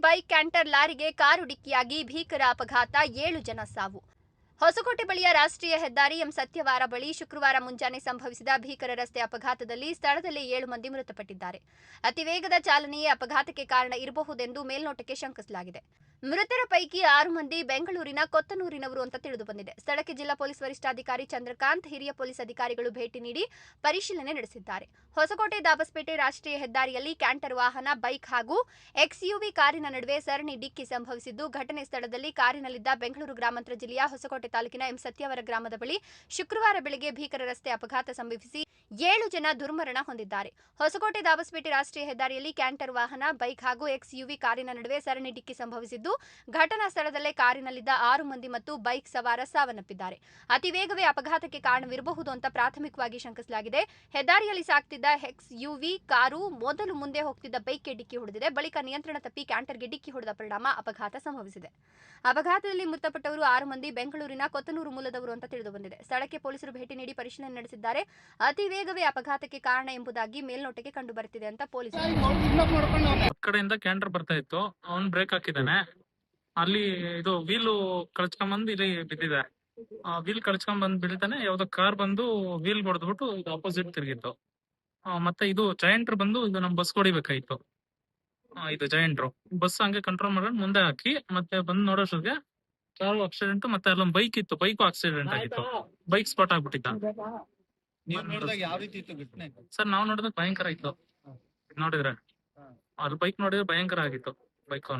Bike canter ಲಾರಿಗೆ car ಡಿಕ್ಕಿಯಾಗಿ ಭೀಕರ ಅಪಘಾತ, 7 ಜನ ಸಾವು. ಹೊಸಕೋಟೆ ಬಳಿಯ ರಾಷ್ಟ್ರೀಯ ಹೆದ್ದಾರಿ ಎಂ ಸತ್ಯವಾರ ಬಳಿ ಶುಕ್ರವಾರ ಮುಂಜಾನೆ ಸಂಭವಿಸಿದ ಭೀಕರ ರಸ್ತೆ ಅಪಘಾತದಲ್ಲಿ ಸ್ಥಳದಲ್ಲೇ 7 ಮಂದಿ ಮೃತಪಟ್ಟಿದ್ದಾರೆ. ಅತಿ ವೇಗದ ಚಾಲನೆಯೇ ಅಪಘಾತಕ್ಕೆ ಕಾರಣ ಇರಬಹುದೆಂದು ಮೇಲ್ನೋಟಕ್ಕೆ ಶಂಕಿಸಲಾಗಿದೆ. ಮೃತರ ಪೈಕಿ 6 ಮಂದಿ ಬೆಂಗಳೂರಿನ ಕೊತ್ತನೂರಿನವರು ಅಂತ ತಿಳಿದು ಬಂದಿದೆ. ಸ್ಥಳಕ್ಕೆ ಜಿಲ್ಲಾ ಪೊಲೀಸ್ ವರಿಷ್ಠಾಧಿಕಾರಿ ಚಂದ್ರಕಾಂತ್, ಹಿರಿಯ ಪೊಲೀಸ್ ಅಧಿಕಾರಿಗಳು ಭೇಟಿ ನೀಡಿ ಪರಿಶೀಲನೆ ನಡೆಸಿದ್ದಾರೆ. ಹೊಸಕೋಟೆ ದಾಬಸ್ಪೇಟೆ ರಾಷ್ಟ್ರೀಯ ಹೆದ್ದಾರಿಯಲ್ಲಿ ಕ್ಯಾಂಟರ್ ವಾಹನ, ಬೈಕ್ ಹಾಗೂ ಎಕ್ಸ್ಯುವಿ ಕಾರಿನ ನಡುವೆ ಸರಣಿ ಡಿಕ್ಕಿ ಸಂಭವಿಸಿದ್ದು, ಘಟನೆ ಸ್ಥಳದಲ್ಲಿ ಕಾರಿನಲ್ಲಿದ್ದ ಬೆಂಗಳೂರು ಗ್ರಾಮಾಂತರ ಜಿಲ್ಲೆಯ ಹೊಸಕೋಟೆ ತಾಲೂಕಿನ ಎಂ ಸತ್ಯವರ ಗ್ರಾಮದ ಬಳಿ ಶುಕ್ರವಾರ ಬೆಳಗ್ಗೆ ಭೀಕರ ರಸ್ತೆ ಅಪಘಾತ ಸಂಭವಿಸಿ 7 ಜನ ದುರ್ಮರಣ ಹೊಂದಿದ್ದಾರೆ. ಹೊಸಕೋಟೆ ದಾಬಸ್ಪೇಟೆ ರಾಷ್ಟ್ರೀಯ ಹೆದ್ದಾರಿಯಲ್ಲಿ ಕ್ಯಾಂಟರ್ ವಾಹನ, ಬೈಕ್ ಹಾಗೂ ಎಕ್ಸ್ಯುವಿ ಕಾರಿನ ನಡುವೆ ಸರಣಿ ಡಿಕ್ಕಿ ಸಂಭವಿಸಿದ್ದು, ಘಟನಾ ಸ್ಥಳದಲ್ಲೇ ಕಾರಿನಲ್ಲಿದ್ದ 6 ಮಂದಿ ಮತ್ತು ಬೈಕ್ ಸವಾರ ಸಾವನ್ನಪ್ಪಿದ್ದಾರೆ. ಅತಿ ವೇಗವೇ ಅಪಘಾತಕ್ಕೆ ಕಾರಣವಿರಬಹುದು ಅಂತ ಪ್ರಾಥಮಿಕವಾಗಿ ಶಂಕಿಸಲಾಗಿದೆ. ಹೆದ್ದಾರಿಯಲ್ಲಿ ಸಾಗ್ತಿದ್ದ ಎಕ್ಸ್ಯುವಿ ಕಾರು ಮೊದಲು ಮುಂದೆ ಹೋಗ್ತಿದ್ದ ಬೈಕ್ಗೆ ಡಿಕ್ಕಿ ಹೊಡೆದಿದೆ. ಬಳಿಕ ನಿಯಂತ್ರಣ ತಪ್ಪಿ ಕ್ಯಾಂಟರ್ಗೆ ಡಿಕ್ಕಿ ಹೊಡೆದ ಪರಿಣಾಮ ಅಪಘಾತ ಸಂಭವಿಸಿದೆ. ಅಪಘಾತದಲ್ಲಿ ಮೃತಪಟ್ಟವರು 6 ಮಂದಿ ಬೆಂಗಳೂರಿನ ಕೊತ್ತನೂರು ಮೂಲದವರು ಅಂತ ತಿಳಿದು ಬಂದಿದೆ. ಸ್ಥಳಕ್ಕೆ ಪೊಲೀಸರು ಭೇಟಿ ನೀಡಿ ಪರಿಶೀಲನೆ ನಡೆಸಿದ್ದಾರೆ. ಅತಿ ವೇಗವೇ ಅಪಘಾತಕ್ಕೆ ಕಾರಣ ಎಂಬುದಾಗಿ ಮೇಲ್ನೋಟಕ್ಕೆ ಕಂಡು ಬರುತ್ತಿದೆ ಅಂತ ಪೊಲೀಸರು. ಕಡೆಯಿಂದ ಕ್ಯಾಂಟರ್ ಬರ್ತಾ ಇತ್ತು, ಅವನು ಬ್ರೇಕ್ ಹಾಕಿದ್ದಾನೆ. ಅಲ್ಲಿ ಇದು ವೀಲ್ ಕಳ್ಸ್ಕೊಂಡ್ ಇಲ್ಲಿ ಬಿದ್ದಿದೆ. ವೀಲ್ ಕಳ್ಸ್ಕೊಂಡ್ ಬಂದ್ ಬಿಡ್ತಾನೆ, ಯಾವ್ದೋ ಕಾರ್ ಬಂದು ವೀಲ್ ಹೊಡೆದ್ಬಿಟ್ಟು ಇದು ಅಪೋಸಿಟ್ ತಿರುಗಿತ್ತು. ಮತ್ತೆ ಇದು ಜಯಂಟ್ರ್ ಬಂದು ಇದು ನಮ್ ಬಸ್ ಹೊಡಿಬೇಕಾಯ್ತು. ಇದು ಜಯಂಟ್ರು ಬಸ್ ಹಂಗೆ ಕಂಟ್ರೋಲ್ ಮಾಡ್ಕೊಂಡು ಮುಂದೆ ಹಾಕಿ ಮತ್ತೆ ಬಂದ್ ನೋಡೋಷ್ಟಿಗೆ ಕಾರು ಆಕ್ಸಿಡೆಂಟ್, ಮತ್ತೆ ಅಲ್ಲೊಂದ್ ಬೈಕ್ ಇತ್ತು, ಬೈಕು ಆಕ್ಸಿಡೆಂಟ್ ಆಗಿತ್ತು. ಬೈಕ್ ಸ್ಪಾಟ್ ಆಗ್ಬಿಟ್ಟಿತ್ತ. ಸರ್ ನಾವ್ ನೋಡಿದಾಗ ಭಯಂಕರ ಇತ್ತು. ನೋಡಿದ್ರೆ ಅಲ್ಲಿ ಬೈಕ್ ನೋಡಿದ್ರೆ ಭಯಂಕರ ಆಗಿತ್ತು. ಬೈಕ್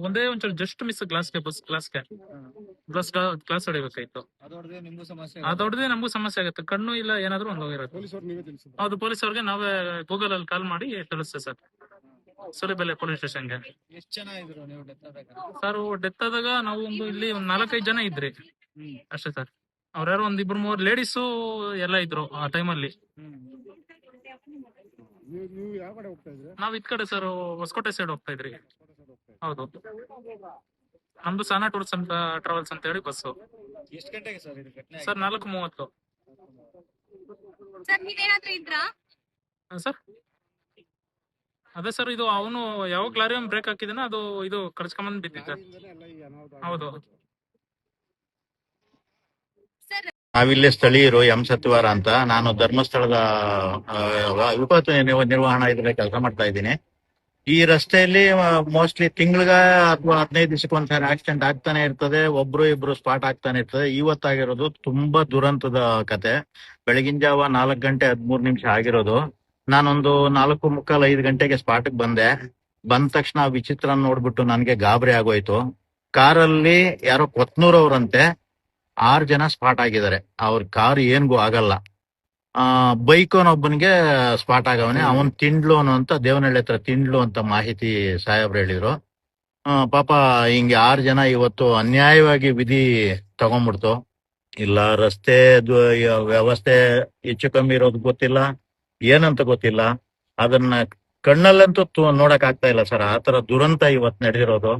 ಒಂದೇ ಒಂಚೂರು ಜಸ್ಟ್ ಮಿಸ್ ಗ್ಲಾಸ್ಗೆ, ಬಸ್ ಗ್ಲಾಸ್ಗೆ ಗ್ಲಾಸ್ ಹೊಡಿಬೇಕಾಯ್ತು. ಅದೊಡ್ದೆ ನಮಗೂ ಸಮಸ್ಯೆ ಆಗುತ್ತೆ. ಕಣ್ಣು ಇಲ್ಲ ಏನಾದ್ರು ಒಂದು ಹೋಗಿರುತ್ತೆ. ಹೌದು, ಪೊಲೀಸ್ ಅವ್ರಿಗೆ ನಾವೇ ಗೂಗಲ್ ಅಲ್ಲಿ ಕಾಲ್ ಮಾಡಿ ತಿಳಿಸ್ತೇವೆ ಸರ್. ಸುಲಿಬೆಲೆ ಪೊಲೀಸ್ ಸ್ಟೇಷನ್ಗೆ. ಸರ್ ಡೆತ್ ಆದಾಗ ನಾವು ಇಲ್ಲಿ ಒಂದ್ 4-5 ಜನ ಇದ್ರಿ ಅಷ್ಟೇ ಸರ್. ಅವ್ರ್ಯಾರು ಒಂದ್ 2-3 ಲೇಡೀಸು ಎಲ್ಲ ಇದ್ರು ಆ ಟೈಮಲ್ಲಿ. ನಾವ್ ಇದ್ ಕಡೆ ಸರ್ ಹೊಸಕೋಟೆ ಸೈಡ್ ಹೋಗ್ತಾ ಇದ್ರಿ. ಹೌದು, ನಮ್ದು ಸಾನಾ ಟೂರ್ಸ್ ಅಂತ ಟ್ರಾವೆಲ್ಸ್ ಅಂತ ಹೇಳಿ ಬಸ್ಸು. ಎಷ್ಟು ಗಂಟೆಗೆ ಸರ್ ಇದು ಘಟನೆ? ಸರ್ 4:30. ಸರ್ ನೀವೇನಾದ್ರೂ ಇದ್ರಾ? ಸರ್ ಅದೇ ಸರ್, ಇದು ಅವನು ಯಾವಾಗ ಲಾರಿ ಬ್ರೇಕ್ ಹಾಕಿದಾನ ಅದು ಇದು ಕಳ್ಸ್ಕೊಂಬಂದ್ ಬಿದ್ದಿದ್ದ. ಹೌದು. ನಾವಿಲ್ಲೇ ಸ್ಥಳೀಯರು, ಎಂ ಸತ್ಯವಾರ ಅಂತ. ನಾನು ಧರ್ಮಸ್ಥಳದ ವಿಪತ್ತು ನಿರ್ವಹಣಾ ಇದ್ರಲ್ಲಿ ಕೆಲಸ ಮಾಡ್ತಾ ಇದ್ದೀನಿ. ಈ ರಸ್ತೆಯಲ್ಲಿ ಮೋಸ್ಟ್ಲಿ ತಿಂಗಳಿಗೆ ಅಥವಾ 15 ದಿವಸಕ್ಕೆ ಒಂದ್ಸಾರಿ ಆಕ್ಸಿಡೆಂಟ್ ಆಗ್ತಾನೆ ಇರ್ತದೆ. ಒಬ್ರು ಇಬ್ರು ಸ್ಪಾಟ್ ಆಗ್ತಾನೆ ಇರ್ತದೆ. ಇವತ್ತಾಗಿರೋದು ತುಂಬಾ ದುರಂತದ ಕತೆ. ಬೆಳಗಿನ ಜಾವ 4:13 ಆಗಿರೋದು. ನಾನೊಂದು 4:45-5 ಗಂಟೆಗೆ ಸ್ಪಾಟ್ಗೆ ಬಂದೆ. ಬಂದ ತಕ್ಷಣ ವಿಚಿತ್ರ ನೋಡ್ಬಿಟ್ಟು ನನ್ಗೆ ಗಾಬರಿ ಆಗೋಯ್ತು. ಕಾರಲ್ಲಿ ಯಾರೋ ಕೊತ್ನೂರವ್ರಂತೆ 6 ಜನ ಸ್ಪಾಟ್ ಆಗಿದ್ದಾರೆ. ಅವ್ರ ಕಾರ್ ಏನ್ಗೂ ಆಗಲ್ಲ. ಬೈಕೋನೊಬ್ಬನಿಗೆ ಸ್ಪಾಟ್ ಆಗವನೆ. ಅವನ್ ತಿಂಡ್ಲೋನು ಅಂತ ದೇವನಹಳ್ಳಿ ಹತ್ರ ತಿಂಡ್ಲು ಅಂತ ಮಾಹಿತಿ ಸಾಹೇಬ್ರು ಹೇಳಿದ್ರು. ಪಾಪ ಹಿಂಗೆ 6 ಜನ ಇವತ್ತು ಅನ್ಯಾಯವಾಗಿ ವಿಧಿ ತಗೊಂಡ್ಬಿಡ್ತು. ಇಲ್ಲ ರಸ್ತೆ ವ್ಯವಸ್ಥೆ ಹೆಚ್ಚು ಕಮ್ಮಿ ಇರೋದು ಗೊತ್ತಿಲ್ಲ, ಏನಂತ ಗೊತ್ತಿಲ್ಲ. ಅದನ್ನ ಕಣ್ಣಲ್ಲಂತೂ ನೋಡಕ್ ಆಗ್ತಾ ಇಲ್ಲ ಸರ್. ಆತರ ದುರಂತ ಇವತ್ ನಡೆದಿರೋದು.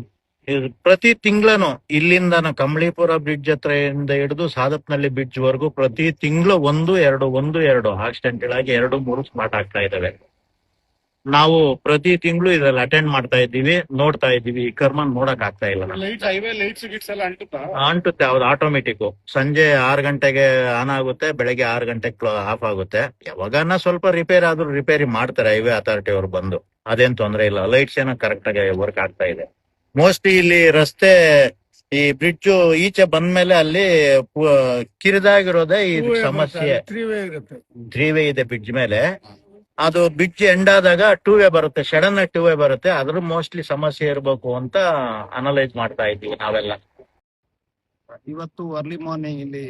ಪ್ರತಿ ತಿಂಗಳನು ಇಲ್ಲಿಂದ ಕಂಬಳಿಪುರ ಬ್ರಿಡ್ಜ್ ಹತ್ರ ಹಿಡಿದು ಸಾದಪ್ನಳ್ಳಿ ಬ್ರಿಡ್ಜ್ ವರೆಗೂ ಪ್ರತಿ ತಿಂಗಳು 1-2 ಆಕ್ಸಿಡೆಂಟ್ಗಳಾಗಿ 2-3 ಸ್ಪಾಟ್ ಆಗ್ತಾ ಇದಾವೆ. ನಾವು ಪ್ರತಿ ತಿಂಗಳು ಇದ್ರಲ್ಲಿ ಅಟೆಂಡ್ ಮಾಡ್ತಾ ಇದ್ದೀವಿ, ನೋಡ್ತಾ ಇದ್ದೀವಿ. ಈ ಕರ್ಮ ನೋಡಕ್ ಆಗ್ತಾ ಇಲ್ಲ. ಅಂಟುತ್ತೆ. ಅವ್ದು ಆಟೋಮೆಟಿಕ್. ಸಂಜೆ 6 ಗಂಟೆಗೆ ಆನ್ ಆಗುತ್ತೆ, ಬೆಳಗ್ಗೆ 6 ಗಂಟೆಗೆ ಆಫ್ ಆಗುತ್ತೆ. ಯಾವಾಗನ ಸ್ವಲ್ಪ ರಿಪೇರಿ ಆದ್ರೂ ರಿಪೇರಿ ಮಾಡ್ತಾರೆ ಹೈವೇ ಅಥಾರಿಟಿ ಅವ್ರು ಬಂದು. ಅದೇನ್ ತೊಂದ್ರೆ ಇಲ್ಲ. ಲೈಟ್ಸ್ ಏನೋ ಕರೆಕ್ಟ್ ಆಗಿ ವರ್ಕ್ ಆಗ್ತಾ ಇದೆ. ಮೋಸ್ಟ್ಲಿ ಇಲ್ಲಿ ರಸ್ತೆ ಈ ಬ್ರಿಡ್ಜ್ ಈಚೆ ಬಂದ್ಮೇಲೆ ಅಲ್ಲಿ ಕಿರಿದಾಗಿರೋದೇ ಈ ಸಮಸ್ಯೆ. 3 ವೇ ಇದೆ ಬ್ರಿಡ್ಜ್ ಮೇಲೆ. ಅದು ಬ್ರಿಡ್ಜ್ ಎಂಡ್ ಆದಾಗ 2 ವೇ ಬರುತ್ತೆ, ಸಡನ್ ಆಗಿ 2 ವೇ ಬರುತ್ತೆ. ಅದ್ರ ಮೋಸ್ಟ್ಲಿ ಸಮಸ್ಯೆ ಇರಬೇಕು ಅಂತ ಅನಲೈಸ್ ಮಾಡ್ತಾ ಇದ್ದೀವಿ ನಾವೆಲ್ಲ. ಇವತ್ತು ಅರ್ಲಿ ಮಾರ್ನಿಂಗ್ ಇಲ್ಲಿ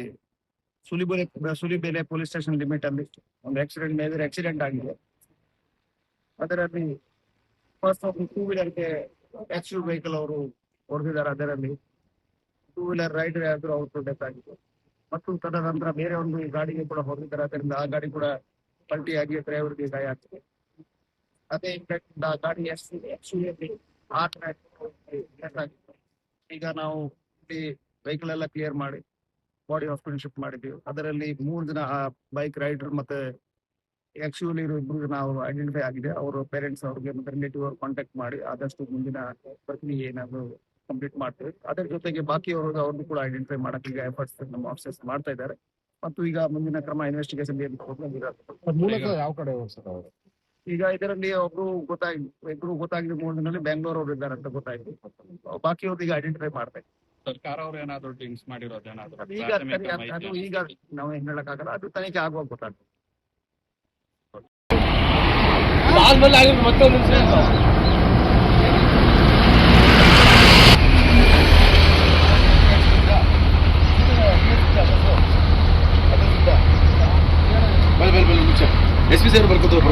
ಸುಲಿಬೆಲೆ ಪೊಲೀಸ್ ಸ್ಟೇಷನ್ ಲಿಮಿಟ್ ಅಲ್ಲಿ ಒಂದು ಮೇಜರ್ ಆಕ್ಸಿಡೆಂಟ್ ಆಗಿದೆ. ಅದರಲ್ಲಿ ಫಸ್ಟ್ 2 ವೀಲರ್ಗೆ ಎಕ್ಸ್ಯೂ ವೆಹಿಕಲ್ ಅವರು ಹೊಡೆದಿದ್ದಾರೆ. ಅದರಲ್ಲಿ 2 ವೀಲರ್ ರೈಡರ್ ಆದ್ರೂ ಅವ್ರು ಡೆತ್ ಆಗಿದೆ. ಮತ್ತು ತದನಂತರ ಬೇರೆ ಒಂದು ಗಾಡಿಗೆ ಕೂಡ ಹೊಡೆದಿದ್ದಾರೆ. ಅದರಿಂದ ಆ ಗಾಡಿ ಕೂಡ ಪಲ್ಟಿಯಾಗಿ ಡ್ರೈವರ್ಗೆ ಗಾಯ ಆಗ್ತದೆ. ಅದೇ ಇಂಪ್ಯಾಕ್ಟ್ ಆ ಗಾಡಿ ಈಗ ನಾವು ವೆಹಿಕಲ್ ಎಲ್ಲ ಕ್ಲಿಯರ್ ಮಾಡಿ ಬಾಡಿ ಹಾಸ್ಪಿಟಲ್ ಶಿಫ್ಟ್ ಮಾಡಿದ್ದೀವಿ. ಅದರಲ್ಲಿ 3 ಜನ ಬೈಕ್ ರೈಡರ್ ಮತ್ತೆ ಆಕ್ಚುಲಿ ಇಬ್ರು ನಾವು ಐಡೆಂಟಿಫೈ ಆಗಿದೆ. ಅವರ ಪೇರೆಂಟ್ಸ್ ಅವ್ರಿಗೆ ಮತ್ತೆ ರಿಲೇಟಿವ್ ಅವ್ರು ಕಾಂಟ್ಯಾಕ್ಟ್ ಮಾಡಿ ಆದಷ್ಟು ಮುಂದಿನ ಪ್ರಕ್ರಿಯೆ ಏನಾದ್ರು ಕಂಪ್ಲೀಟ್ ಮಾಡ್ತೀವಿ. ಅದರ ಜೊತೆಗೆ ಬಾಕಿ ಅವ್ರದ್ದು ಕೂಡ ಐಡೆಂಟಿಫೈ ಮಾಡಕ್ಕೆ ಈಗ ಎಫರ್ಟ್ಸ್ ನಮ್ಮ ಆಫೀಸರ್ಸ್ ಮಾಡ್ತಾ ಇದ್ದಾರೆ. ಮತ್ತು ಈಗ ಮುಂದಿನ ಕ್ರಮ ಇನ್ವೆಸ್ಟಿಗೇಷನ್ ಮೂಲತಃ ಯಾವ ಕಡೆ ಸರ್ ಅವರು? ಈಗ ಇದರಲ್ಲಿ ಇಬ್ರು ಗೊತ್ತಾಗಿದೆ 3 ದಿನದಲ್ಲಿ ಬೆಂಗಳೂರು ಅವರು ಇದ್ದಾರೆ ಅಂತ ಗೊತ್ತಾಯ್ತು. ಬಾಕಿ ಅವ್ರದ್ದು ಈಗ ಐಡೆಂಟಿಫೈ ಮಾಡ್ಬೇಕು. ಸರ್ಕಾರ ಅವ್ರು ಏನಾದ್ರು ಡ್ರಿಂಕ್ಸ್ ಮಾಡಿರೋದೇನಾದ್ರು ಅದು ಈಗ ನಾವು ಏನ್ ಹೇಳಕ್ಕಾಗಲ್ಲ, ಅದು ತನಿಖೆ ಆಗುವಾಗ ಗೊತ್ತಾಗ್ತದೆ. ಎಸ್ ಪಿ ಸರ್ ಬರ್ಕೋತಾರೆ.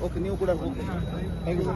ಓಕೆ, ನೀವು ಕೂಡ ಅಲ್ಲಿ